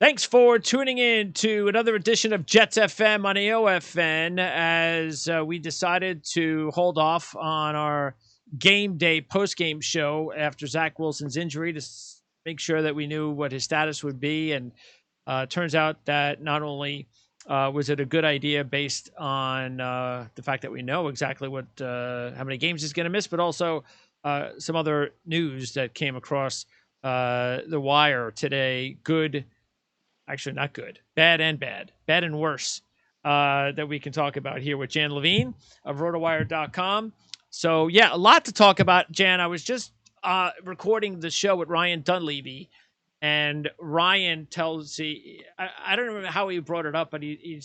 Thanks for tuning in to another edition of Jets FM on AOFN as we decided to hold off on our game day post-game show after Zach Wilson's injury to make sure that we knew what his status would be. And turns out that not only was it a good idea based on the fact that we know exactly what how many games he's going to miss, but also some other news that came across the wire today. Good. Actually, not good. Bad and worse that we can talk about here with Jan Levine of rotowire.com. So, yeah, a lot to talk about, Jan. I was just recording the show with Ryan Dunleavy, and Ryan tells I don't remember how he brought it up, but he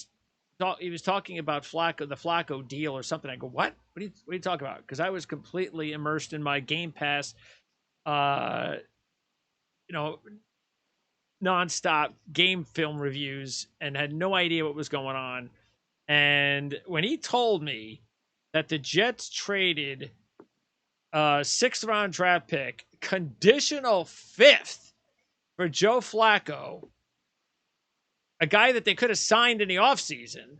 was talking about Flacco, the Flacco deal or something. I go, what? What are you talking about? Because I was completely immersed in my Game Pass, nonstop game film reviews and had no idea what was going on. And when he told me that the Jets traded a 6th round draft pick, conditional 5th, for Joe Flacco, a guy that they could have signed in the offseason,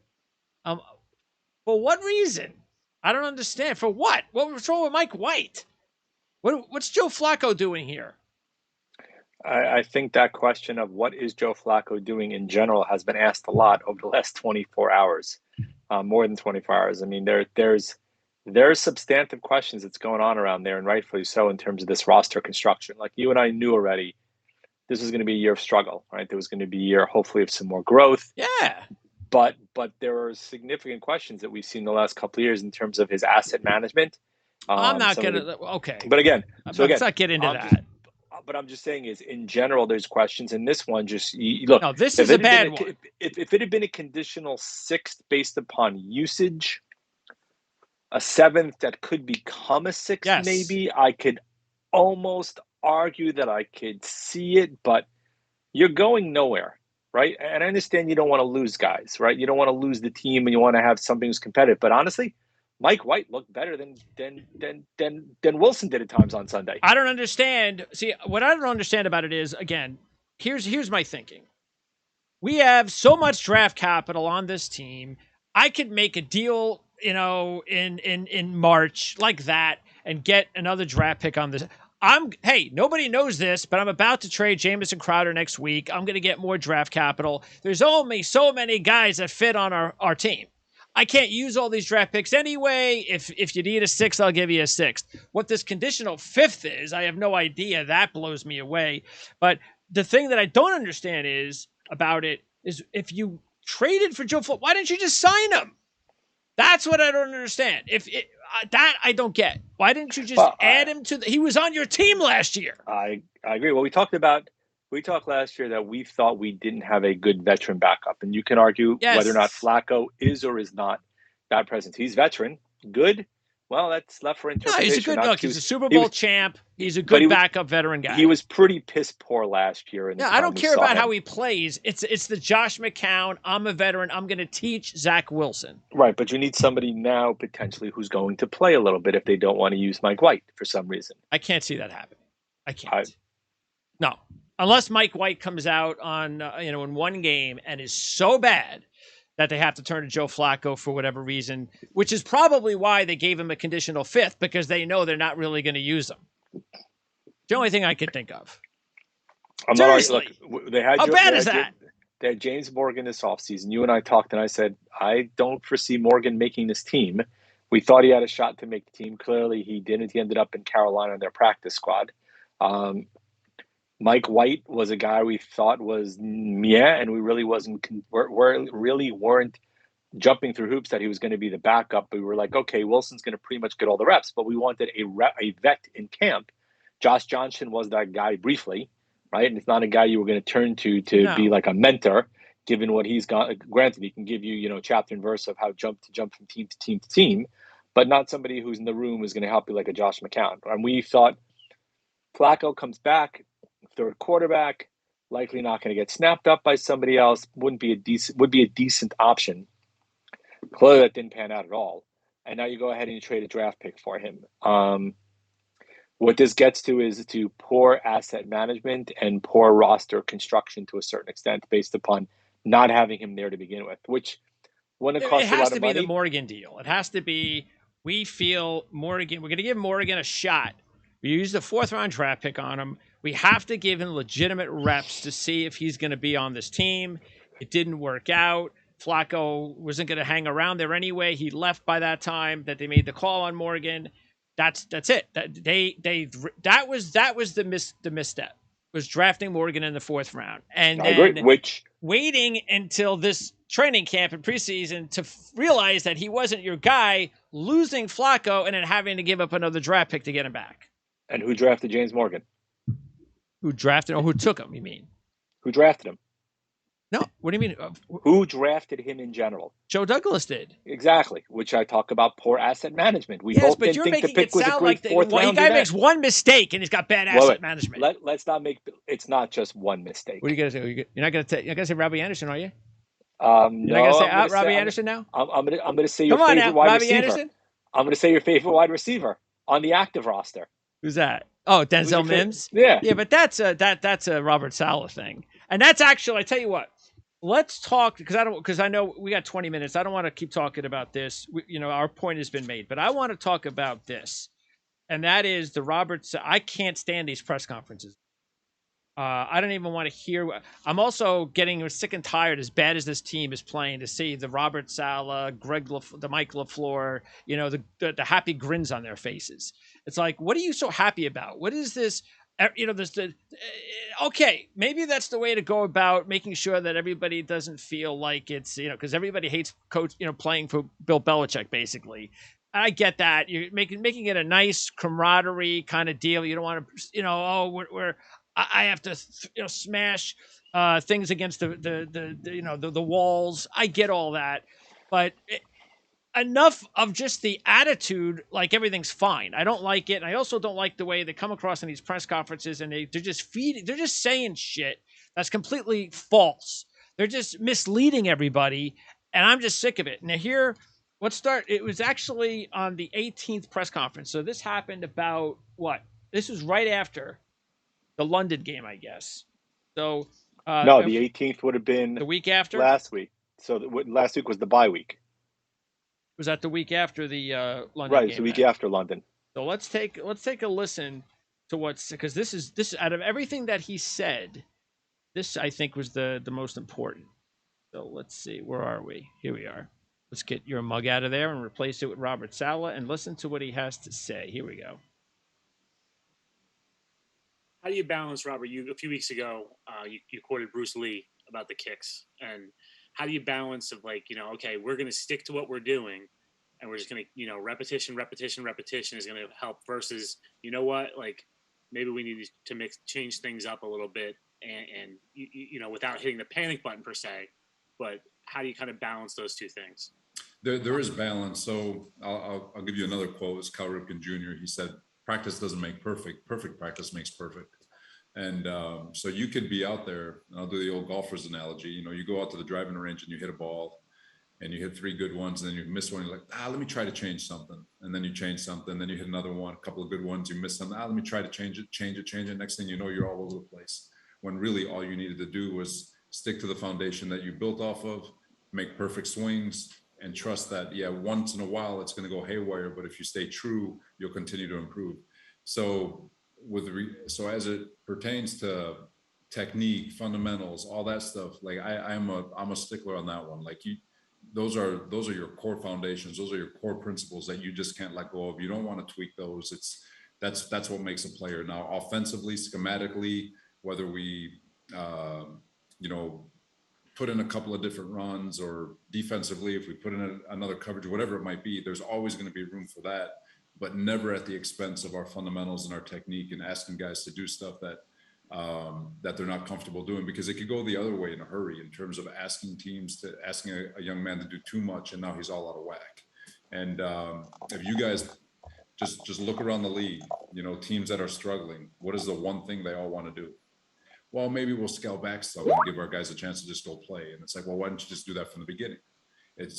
for what reason? I don't understand. For what? What's wrong with Mike White? What's Joe Flacco doing here? I think that question of what is Joe Flacco doing in general has been asked a lot over the last 24 hours, more than 24 hours. I mean, there's substantive questions that's going on around there, and rightfully so, in terms of this roster construction. Like you and I knew already, this was going to be a year of struggle, right? There was going to be a year, hopefully, of some more growth. Yeah. But there are significant questions that we've seen the last couple of years in terms of his asset management. I'm not going to. Okay. But again, let's not get into that. But I'm just saying is, in general, there's questions. And this one, just look. No, this is a bad one. If it had been a conditional 6th based upon usage, a 7th that could become a 6th, yes, maybe, I could almost argue that I could see it. But you're going nowhere, right? And I understand you don't want to lose guys, right? You don't want to lose the team, and you want to have something that's competitive. But honestly, Mike White looked better than Wilson did at times on Sunday. I don't understand. See, what I don't understand about it is, again, here's my thinking. We have so much draft capital on this team. I could make a deal, in March like that and get another draft pick on this. Hey, nobody knows this, but I'm about to trade Jamison Crowder next week. I'm going to get more draft capital. There's only so many guys that fit on our team. I can't use all these draft picks anyway. If you need a 6th, I'll give you a 6th. What this conditional 5th is, I have no idea. That blows me away. But the thing that I don't understand about it is if you traded for Joe Flacco, why didn't you just sign him? That's what I don't understand. That I don't get. Why didn't you just add him to he was on your team last year. I agree. Well, we talked last year that we thought we didn't have a good veteran backup. And you can argue whether or not Flacco is or is not that presence. He's veteran. Good. Well, that's left for interpretation. No, he's a good look. He's a Super Bowl champ. He's a good backup veteran guy. He was pretty piss poor last year. I don't care about how he plays. It's the Josh McCown, I'm a veteran, I'm going to teach Zach Wilson. Right, but you need somebody now potentially who's going to play a little bit if they don't want to use Mike White for some reason. I can't see that happening. I can't. No. Unless Mike White comes out on in one game and is so bad that they have to turn to Joe Flacco for whatever reason, which is probably why they gave him a conditional 5th, because they know they're not really going to use him. The only thing I can think of. Seriously, how bad is that? They had James Morgan this offseason. You and I talked, and I said, I don't foresee Morgan making this team. We thought he had a shot to make the team. Clearly, he didn't. He ended up in Carolina in their practice squad. Mike White was a guy we thought was and we really weren't jumping through hoops that he was going to be the backup. We were like, okay, Wilson's going to pretty much get all the reps, but we wanted a vet in camp. Josh Johnson was that guy briefly, right? And it's not a guy you were going to turn to be like a mentor, given what he's got. Granted, he can give you, chapter and verse of how to jump from team to team to team, but not somebody who's in the room who's going to help you like a Josh McCown. And we thought Flacco comes back, third quarterback, likely not going to get snapped up by somebody else, would be a decent option. Clearly that didn't pan out at all. And now you go ahead and you trade a draft pick for him. What this gets to is to poor asset management and poor roster construction to a certain extent based upon not having him there to begin with, which when it It costs a has lot to of be the money. Morgan deal. It has to be. We feel Morgan. We're going to give Morgan a shot. We used the 4th-round draft pick on him. We have to give him legitimate reps to see if he's going to be on this team. It didn't work out. Flacco wasn't going to hang around there anyway. He left by that time that they made the call on Morgan. That's it. That was the misstep, was drafting Morgan in the 4th round, and I agree. then Which waiting until this training camp and preseason to realize that he wasn't your guy, losing Flacco, and then having to give up another draft pick to get him back. and who drafted James Morgan? Who drafted? Or who took him? You mean? Who drafted him? No. What do you mean? Who drafted him in general? Joe Douglas did. Exactly. Which I talk about poor asset management. We Yes, both but didn't you're think the making it pick was a sound great like fourth the rounder. guy makes one mistake and he's got bad asset management. Let's not make. It's not just one mistake. What are you gonna say? You're not gonna say Robbie Anderson, are you? No, You're not gonna say Robbie Anderson now? I'm gonna say your Come on favorite now, wide Robbie receiver. Anderson. I'm gonna say your favorite wide receiver on the active roster. Who's that? Oh, Denzel Mims. Yeah, yeah, but that's a Robert Saleh thing, and that's actually. I tell you what. Let's talk because I know we got 20 minutes. I don't want to keep talking about this. Our point has been made, but I want to talk about this, and that is the Roberts. I can't stand these press conferences. I don't even want to hear. I'm also getting sick and tired, as bad as this team is playing, to see the Robert Saleh, the Mike LaFleur, the happy grins on their faces. It's like, what are you so happy about? What is this? Okay, maybe that's the way to go about making sure that everybody doesn't feel like it's, because everybody hates coach, playing for Bill Belichick, basically. I get that. You're making it a nice camaraderie kind of deal. You don't want to, I have to, smash things against the walls. I get all that, but enough of just the attitude, like everything's fine. I don't like it. And I also don't like the way they come across in these press conferences, and they're just saying shit that's completely false. They're just misleading everybody, and I'm just sick of it. Now it was actually on the 18th press conference. So this happened about what? This was right after the London game, I guess. So no, the 18th would have been the week after last week. So last week was the bye week. Was that the week after the London right, game? It's the week after London. So let's take a listen to because this out of everything that he said, this I think was the most important. So let's see, where are we? Here we are. Let's get your mug out of there and replace it with Robert Saleh and listen to what he has to say. Here we go. How do you balance, Robert? A few weeks ago, you quoted Bruce Lee about the kicks, and how do you balance of okay, we're going to stick to what we're doing, and we're just going to, repetition is going to help versus, maybe we need to change things up a little bit and without hitting the panic button per se, but how do you kind of balance those two things? There is balance. So I'll give you another quote. It's Cal Ripken Jr. He said, "Practice doesn't make perfect. Perfect practice makes perfect." And so you could be out there, and I'll do the old golfer's analogy. You go out to the driving range and you hit a ball and you hit 3 good ones, and then you miss one. You're like, let me try to change something. And then you change something. Then you hit another one, a couple of good ones. You miss something. Let me try to change it. Next thing you know, you're all over the place. When really all you needed to do was stick to the foundation that you built off of, make perfect swings, and trust that, once in a while it's going to go haywire, but if you stay true, you'll continue to improve. So as it pertains to technique, fundamentals, all that stuff, like I'm a stickler on that one. Like those are your core foundations. Those are your core principles that you just can't let go of. You don't want to tweak those. That's what makes a player. Now, offensively, schematically, whether we, put in a couple of different runs, or defensively, if we put in another coverage, whatever it might be, there's always going to be room for that, but never at the expense of our fundamentals and our technique, and asking guys to do stuff that they're not comfortable doing, because it could go the other way in a hurry in terms of asking a young man to do too much, and now he's all out of whack. And if you guys just look around the league, teams that are struggling, what is the one thing they all want to do? Well, maybe we'll scale back some and give our guys a chance to just go play. And it's like, well, why don't you just do that from the beginning? But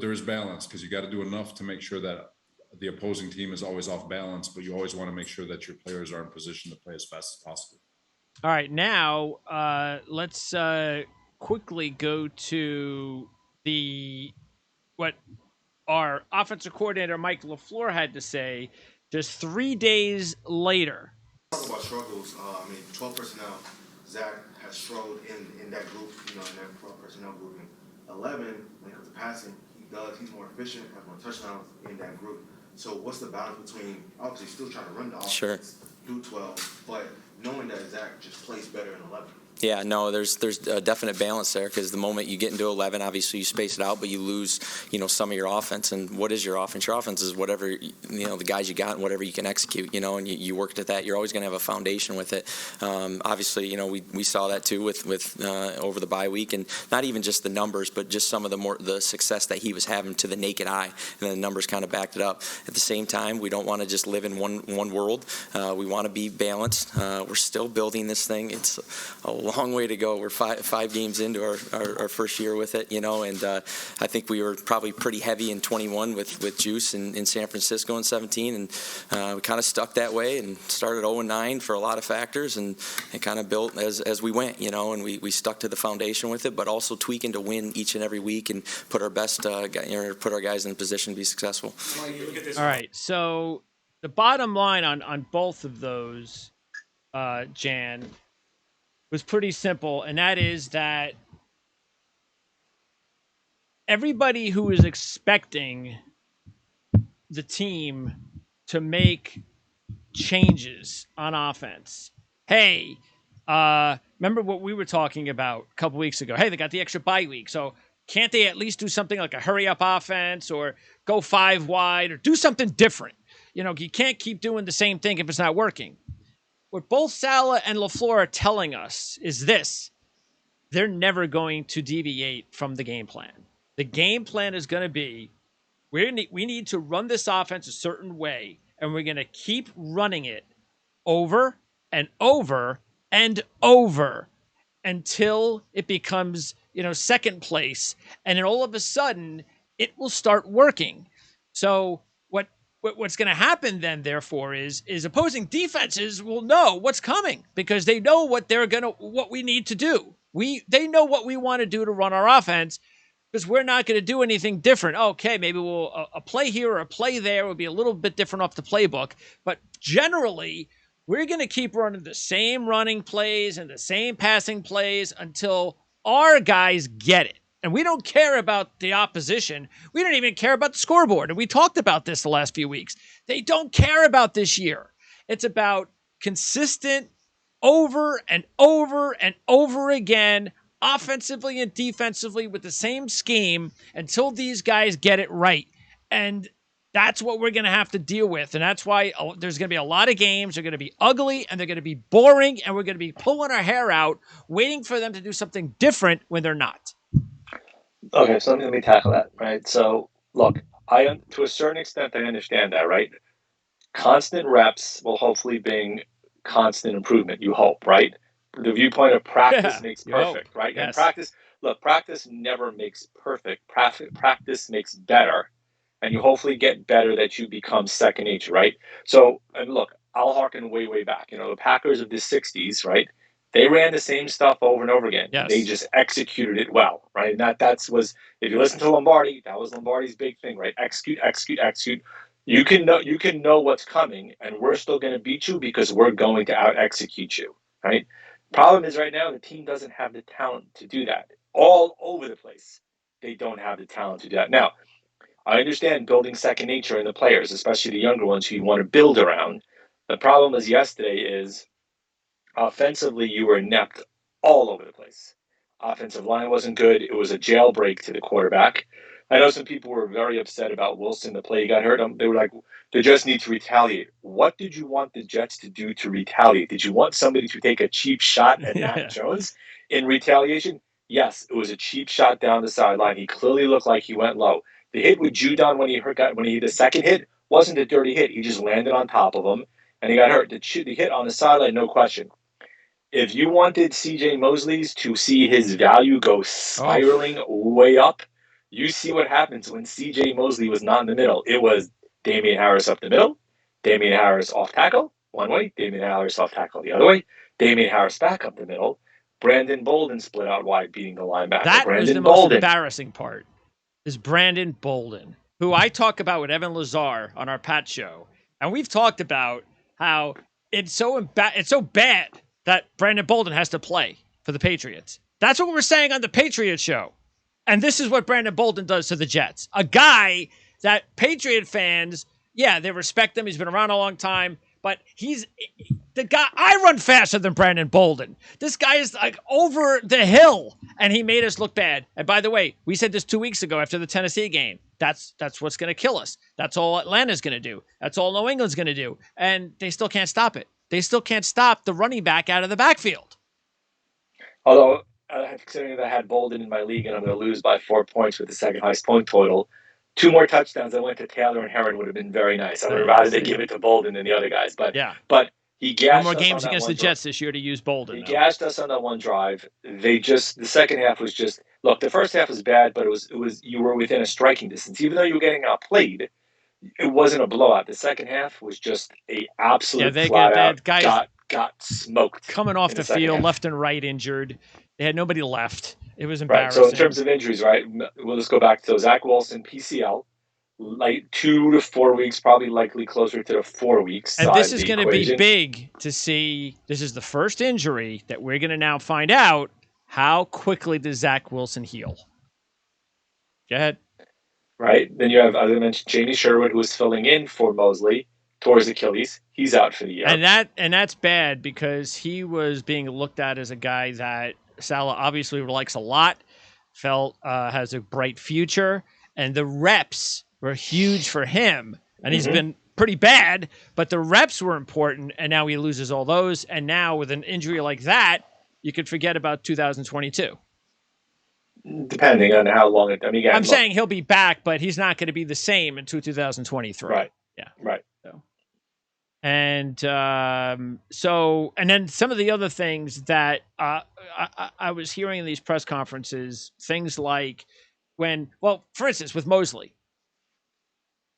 there is balance, because you got to do enough to make sure that the opposing team is always off balance, but you always want to make sure that your players are in position to play as fast as possible. All right, now let's quickly go to what our offensive coordinator Mike LaFleur had to say just 3 days later. Talk about struggles. 12 personnel. Zach has struggled in that group, in that 12 personnel group. And 11, when it comes to passing, he's more efficient, has more touchdowns in that group. So what's the balance between obviously still trying to run the offense, do 12, but knowing that Zach just plays better in 11? Yeah, no, there's a definite balance there, because the moment you get into 11, obviously you space it out, but you lose, some of your offense. And what is your offense? Your offense is whatever, the guys you got and whatever you can execute, and you worked at that. You're always going to have a foundation with it. Obviously, we saw that too with over the bye week, and not even just the numbers, but just some of the success that he was having to the naked eye, and then the numbers kind of backed it up. At the same time, we don't want to just live in one world. We want to be balanced. We're still building this thing. It's a long way to go. We're five games into our first year with it, and I think we were probably pretty heavy in 21 with Juice in San Francisco in 17, and we kind of stuck that way and started 0-9 for a lot of factors, and kind of built as we went, and we stuck to the foundation with it, but also tweaking to win each and every week and put our best, put our guys in a position to be successful. All right, so the bottom line on both of those, Jan, was pretty simple, and that is that everybody who is expecting the team to make changes on offense, hey, remember what we were talking about a couple weeks ago? Hey, they got the extra bye week, so can't they at least do something like a hurry-up offense or go 5 wide or do something different? You can't keep doing the same thing if it's not working. What both Saleh and LaFleur are telling us is this: they're never going to deviate from the game plan. The game plan is going to be, we need to run this offense a certain way, and we're going to keep running it over and over and over until it becomes, second place, and then all of a sudden it will start working. So what's going to happen then, therefore, is opposing defenses will know what's coming, because they know what we need to do. They know what we want to do to run our offense, because we're not going to do anything different. Okay, maybe we'll a play here or a play there will be a little bit different off the playbook, but generally we're going to keep running the same running plays and the same passing plays until our guys get it. And we don't care about the opposition. We don't even care about the scoreboard. And we talked about this the last few weeks. They don't care about this year. It's about consistent over and over and over again, offensively and defensively, with the same scheme until these guys get it right. And that's what we're going to have to deal with. And that's why there's going to be a lot of games. They're going to be ugly and they're going to be boring. And we're going to be pulling our hair out, waiting for them to do something different when they're not. Okay, so let me tackle that, right? So, look, to a certain extent, I understand that, right? Constant reps will hopefully bring constant improvement, you hope, right? The viewpoint of practice makes perfect, right? Yes. And practice never makes perfect. Practice makes better, and you hopefully get better that you become second nature, right? So, and look, I'll harken way, way back. The Packers of the 60s, right? They ran the same stuff over and over again. Yes. They just executed it well, right? And that was, if you listen to Lombardi, that was Lombardi's big thing, right? Execute, execute, execute. You can know what's coming, and we're still going to beat you because we're going to out execute you, right? Problem is right now the team doesn't have the talent to do that. All over the place, they don't have the talent to do that. Now, I understand building second nature in the players, especially the younger ones who you want to build around. The problem is yesterday is, offensively, you were inept all over the place. Offensive line wasn't good. It was a jailbreak to the quarterback. I know some people were very upset about Wilson, the play he got hurt. They were like, the Jets need to retaliate. What did you want the Jets to do to retaliate? Did you want somebody to take a cheap shot at Matt Jones in retaliation? Yes, it was a cheap shot down the sideline. He clearly looked like he went low. The hit with Judon when the second hit wasn't a dirty hit. He just landed on top of him, and he got hurt. The hit on the sideline, no question. If you wanted CJ Mosley's to see his value go spiraling way up, you see what happens when CJ Mosley was not in the middle. It was Damian Harris up the middle, Damian Harris off tackle one way, Damian Harris off tackle the other way, Damian Harris back up the middle, Brandon Bolden split out wide beating the linebacker. That Brandon was the most embarrassing part, is Brandon Bolden, who I talk about with Evan Lazar on our Pat show. And we've talked about how it's so bad that Brandon Bolden has to play for the Patriots. That's what we're saying on the Patriots show. And this is what Brandon Bolden does to the Jets. A guy that Patriot fans, yeah, they respect him. He's been around a long time. But he's the guy. I run faster than Brandon Bolden. This guy is like over the hill, and he made us look bad. And by the way, we said this 2 weeks ago after the Tennessee game. That's what's going to kill us. That's all Atlanta's going to do. That's all New England's going to do. And they still can't stop it. They still can't stop the running back out of the backfield. Although, considering that I had Bolden in my league and I'm going to lose by 4 points with the second highest point total, 2 more touchdowns that went to Taylor and Heron would have been very nice. I would have rather they give it to Bolden than the other guys. But yeah. But he gashed no more us games on against the Jets this year to use Bolden. He gashed us on that one drive. The second half was just, look, the first half was bad, but it was you were within a striking distance. Even though you were getting outplayed, it wasn't a blowout. The second half was just a absolute flat out guys got smoked. Coming off the field, half. Left and right injured. They had nobody left. It was embarrassing. Right. So in terms of injuries, right, we'll just go back to Zach Wilson, PCL. Like 2 to 4 weeks, probably likely closer to the 4 weeks. And this is going to be big to see. This is the first injury that we're going to now find out how quickly does Zach Wilson heal. Go ahead. Right. Then you have, as I mentioned, Jamie Sherwood, who was filling in for Mosley, tore his Achilles. He's out for the year. And that's bad because he was being looked at as a guy that Saleh obviously likes a lot, felt has a bright future, and the reps were huge for him, and he's been pretty bad, but the reps were important, and now he loses all those, and now with an injury like that, you could forget about 2022. Depending on how long I'm saying he'll be back, but he's not going to be the same until 2023. Right. Yeah. Right. So, and and then some of the other things that I was hearing in these press conferences, things like for instance, with Mosley,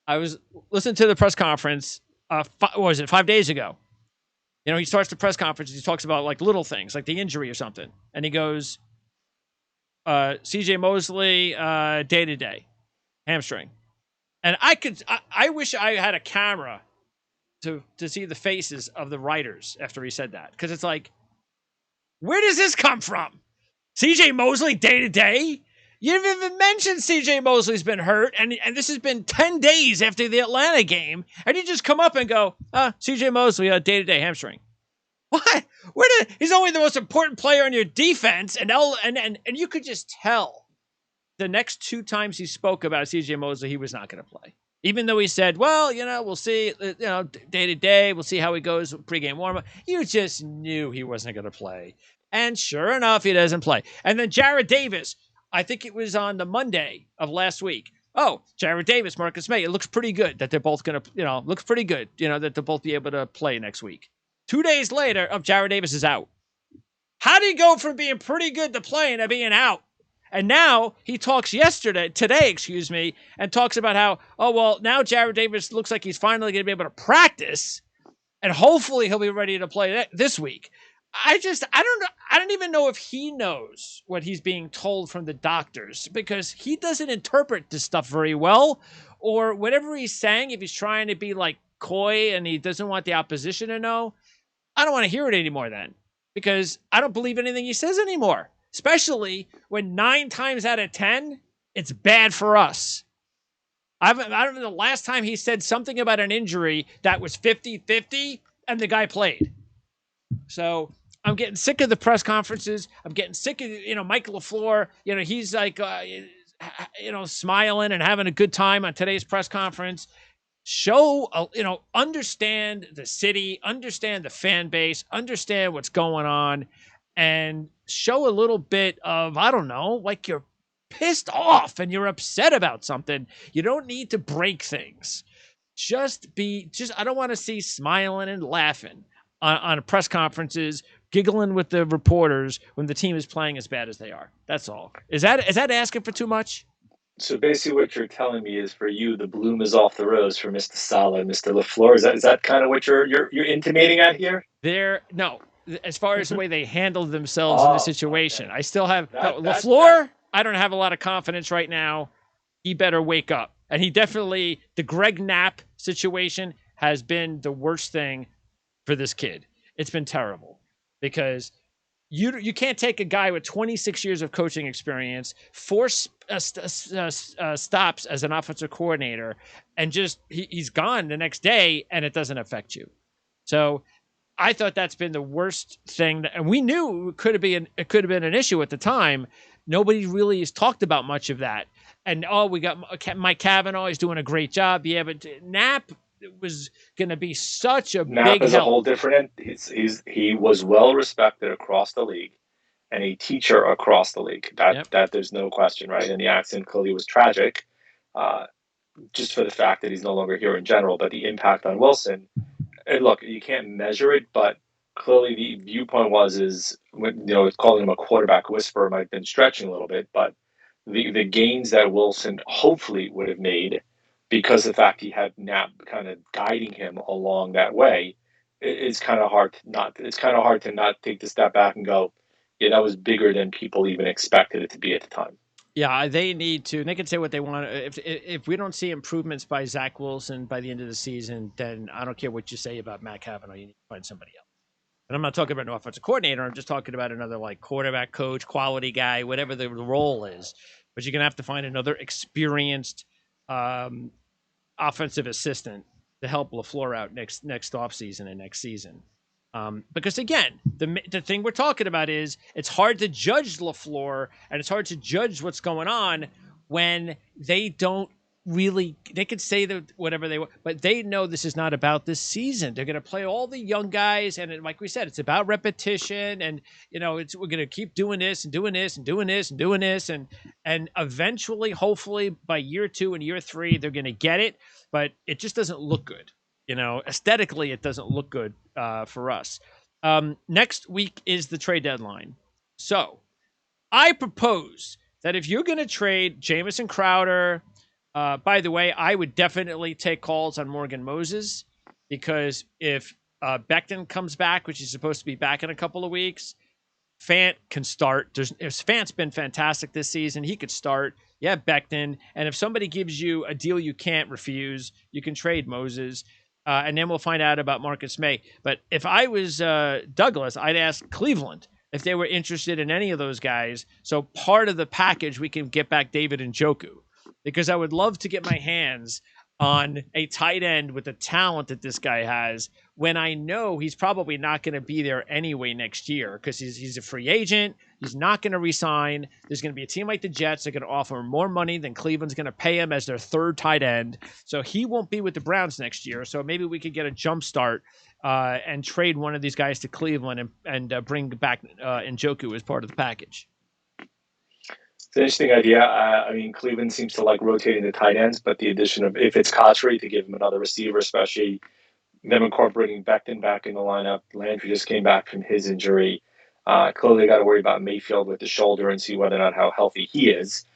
I was listening to the press conference, 5 days ago? You know, he starts the press conference, he talks about like little things, like the injury or something. And he goes, CJ Mosley, day-to-day, hamstring. And I wish I had a camera to see the faces of the writers after he said that. Because it's like, where does this come from? CJ Mosley, day-to-day? You didn't even mention C.J. Mosley's been hurt, and this has been 10 days after the Atlanta game, and you just come up and go, C.J. Mosley, day-to-day hamstring. What? He's only the most important player on your defense, and you could just tell the next 2 times he spoke about C.J. Mosley, he was not going to play. Even though he said, well, we'll see, day-to-day, we'll see how he goes, pregame warm-up. You just knew he wasn't going to play. And sure enough, he doesn't play. And then Jarrad Davis, I think it was on the Monday of last week. Oh, Jarrad Davis, Marcus May. It looks pretty good that they're both going to, looks pretty good, that they'll both be able to play next week. 2 days later, Jarrad Davis is out. How do you go from being pretty good to playing to being out? And now he talks today, and talks about how, now Jarrad Davis looks like he's finally going to be able to practice, and hopefully he'll be ready to play this week. I don't know. I don't even know if he knows what he's being told from the doctors, because he doesn't interpret this stuff very well, or whatever he's saying. If he's trying to be like coy and he doesn't want the opposition to know, I don't want to hear it anymore then, because I don't believe anything he says anymore, especially when 9 times out of 10, it's bad for us. I don't know the last time he said something about an injury that was 50-50 and the guy played. So I'm getting sick of the press conferences. I'm getting sick of, Mike LaFleur. He's like, smiling and having a good time on today's press conference. Show, understand the city, understand the fan base, understand what's going on, and show a little bit of, I don't know, like you're pissed off and you're upset about something. You don't need to break things. I don't want to see smiling and laughing on press conferences, giggling with the reporters when the team is playing as bad as they are. That's all. Is that asking for too much? So basically, what you're telling me is, for you, the bloom is off the rose for Mr. Saleh and Mr. LaFleur. Is that kind of what you're intimating at here? No, as far as the way they handled themselves in the Oh, situation, okay. I still have no, That LaFleur. I don't have a lot of confidence right now. He better wake up. And he definitely, the Greg Knapp situation has been the worst thing for this kid. It's been terrible because you can't take a guy with 26 years of coaching experience, force stops as an offensive coordinator, and just he's gone the next day, and it doesn't affect you. So I thought that's been the worst thing, and we knew it could have been an issue at the time. Nobody really has talked about much of that. And we got Mike Cavanaugh. He's doing a great job. Yeah, but Knapp was going to be such a Knapp big is a help. whole different. He was well respected across the league, and a teacher across the league. That there's no question, right? And the accident clearly was tragic, just for the fact that he's no longer here in general. But the impact on Wilson, and look, you can't measure it, but clearly the viewpoint is when, calling him a quarterback whisperer might have been stretching a little bit, but the gains that Wilson hopefully would have made, because of the fact he had Knapp kind of guiding him along that way, it's kind of hard to not take the step back and go, yeah, that was bigger than people even expected it to be at the time. Yeah, they need to. They can say what they want. If we don't see improvements by Zach Wilson by the end of the season, then I don't care what you say about Matt Cavanaugh. You need to find somebody else. And I'm not talking about an offensive coordinator. I'm just talking about another like quarterback coach, quality guy, whatever the role is. But you're gonna have to find another experienced offensive assistant to help LaFleur out next offseason and next season. Because again, the thing we're talking about is it's hard to judge LaFleur and it's hard to judge what's going on when they don't really. They could say that whatever they want, but they know this is not about this season. They're going to play all the young guys, and like we said, it's about repetition. And we're going to keep doing this and doing this and doing this and doing this, and eventually, hopefully, by year 2 and year 3, they're going to get it. But it just doesn't look good. Aesthetically, it doesn't look good for us. Next week is the trade deadline. So I propose that if you're going to trade Jamison Crowder, by the way, I would definitely take calls on Morgan Moses, because if Becton comes back, which he's supposed to be back in a couple of weeks, Fant can start. Fant's been fantastic this season. He could start. Yeah, Becton. And if somebody gives you a deal you can't refuse, you can trade Moses. And then we'll find out about Marcus May. But if I was Douglas, I'd ask Cleveland if they were interested in any of those guys. So part of the package, we can get back David Njoku, because I would love to get my hands on a tight end with the talent that this guy has, when I know he's probably not going to be there anyway next year, because he's a free agent. He's not going to resign. There's going to be a team like the Jets that are going to offer more money than Cleveland's going to pay him as their third tight end. So he won't be with the Browns next year. So maybe we could get a jump start and trade one of these guys to Cleveland and bring back Njoku as part of the package. It's an interesting idea. I mean, Cleveland seems to like rotating the tight ends, but the addition of, if it's Cotchery, to give him another receiver, especially them incorporating Becton back in the lineup. Landry just came back from his injury. Clearly, they got to worry about Mayfield with the shoulder and see whether or not how healthy he is.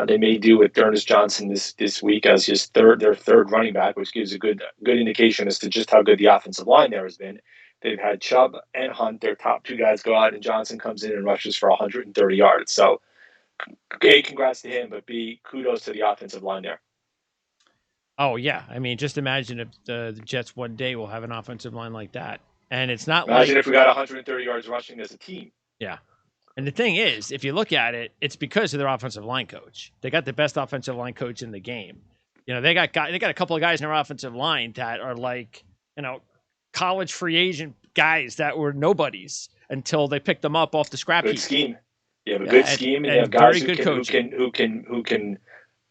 They may do with D'Ernest Johnson this week as their third running back, which gives a good indication as to just how good the offensive line there has been. They've had Chubb and Hunt, their top 2 guys, go out, and Johnson comes in and rushes for 130 yards. So, A, congrats to him, but B, kudos to the offensive line there. Oh, yeah. I mean, just imagine if the Jets one day will have an offensive line like that. And it's not Imagine if we got 130 yards rushing as a team. Yeah. And the thing is, if you look at it, it's because of their offensive line coach. They got the best offensive line coach in the game. They got a couple of guys in their offensive line that are like, college free agent guys that were nobodies until they picked them up off the scrap heap. Good scheme. You have a good scheme, and you have very guys good who can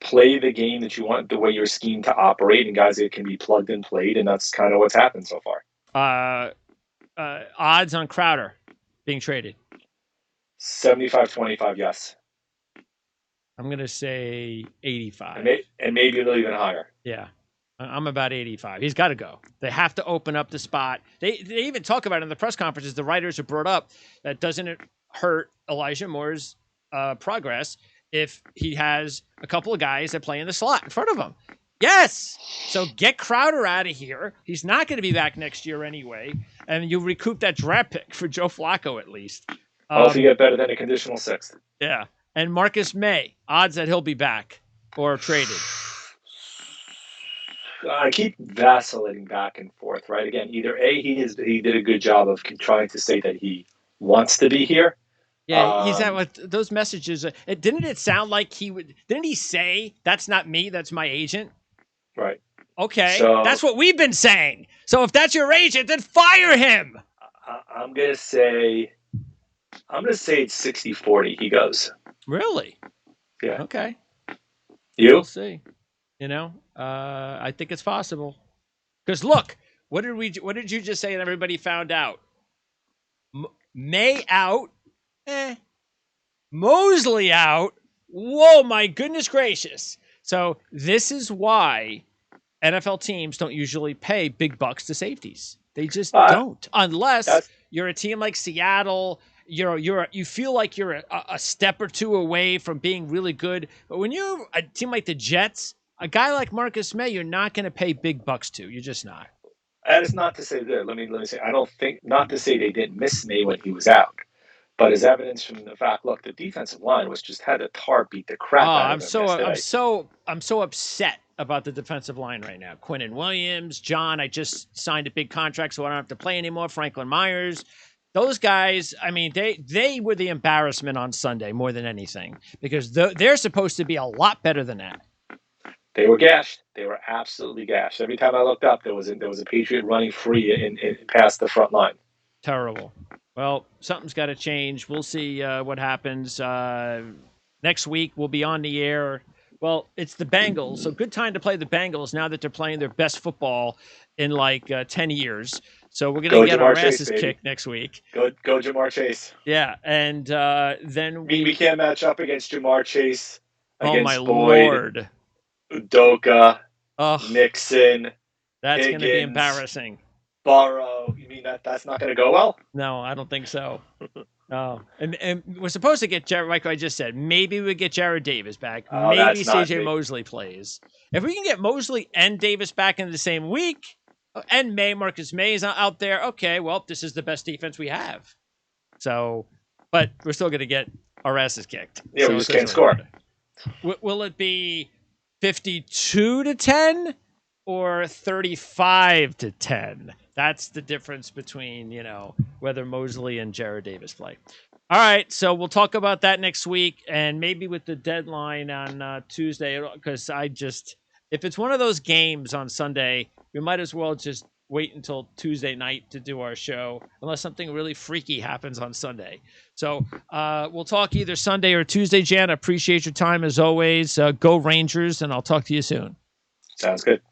play the game that you want the way your scheme to operate, and guys that can be plugged and played, and that's kind of what's happened so far. Odds on Crowder being traded? 75-25, yes. I'm going to say 85. And maybe a little even higher. Yeah. I'm about 85. He's got to go. They have to open up the spot. They even talk about it in the press conferences. The writers have brought up that doesn't hurt Elijah Moore's progress if he has a couple of guys that play in the slot in front of him. Yes. So get Crowder out of here. He's not going to be back next year anyway. And you recoup that draft pick for Joe Flacco at least. Well, if you get better than a conditional sixth. Yeah. And Marcus May, odds that he'll be back or traded. I keep vacillating back and forth, right? Again, either A, he did a good job of trying to say that he wants to be here. Yeah, he's at what those messages. Didn't it sound like he would? Didn't he say, "That's not me, that's my agent"? Right. Okay, So, that's what we've been saying. So if that's your agent, then fire him. I'm gonna say it's 60-40. He goes. Really? Yeah. Okay. You? We'll see. I think it's possible. Because look, what did you just say? And everybody found out. May out. Mosley out. Whoa, my goodness gracious. So this is why NFL teams don't usually pay big bucks to safeties. They just don't, unless you're a team like Seattle. You feel like you're a step or two away from being really good. But when you're a team like the Jets, a guy like Marcus May, you're not going to pay big bucks to. You're just not. That is not to say that. Let me say. I don't think, not to say they didn't miss May when he was out, but as evidence from the fact, look, the defensive line was just had a tar beat the crap out of him. I'm so upset about the defensive line right now. Quinnen Williams, John. I just signed a big contract, so I don't have to play anymore. Franklin Myers. Those guys, I mean, they were the embarrassment on Sunday more than anything because they're supposed to be a lot better than that. They were gashed. They were absolutely gashed. Every time I looked up, there was a Patriot running free in past the front line. Terrible. Well, something's got to change. We'll see what happens. Next week, we'll be on the air. Well, it's the Bengals, so good time to play the Bengals now that they're playing their best football in like 10 years. So we're going to get our asses kicked next week. Go Jamar Chase. Yeah, and then we can't match up against Jamar Chase. Oh, my Boyd, Lord. Udoka, Nixon. That's Higgins, going to be embarrassing. Burrow. You mean that's not going to go well? No, I don't think so. Oh, and we're supposed to get Jared, like I just said, maybe we get Jared Davis back. Maybe CJ Mosley plays. If we can get Mosley and Davis back in the same week, and Marcus May is out there, okay, well, this is the best defense we have. So, but we're still going to get our asses kicked. Yeah, we just can't score. Will it be 52-10 or 35-10? That's the difference between, whether Mosley and Jared Davis play. All right, so we'll talk about that next week and maybe with the deadline on Tuesday, because if it's one of those games on Sunday, we might as well just wait until Tuesday night to do our show, unless something really freaky happens on Sunday. So we'll talk either Sunday or Tuesday, Jan. I appreciate your time as always. Go Rangers, and I'll talk to you soon. Sounds good.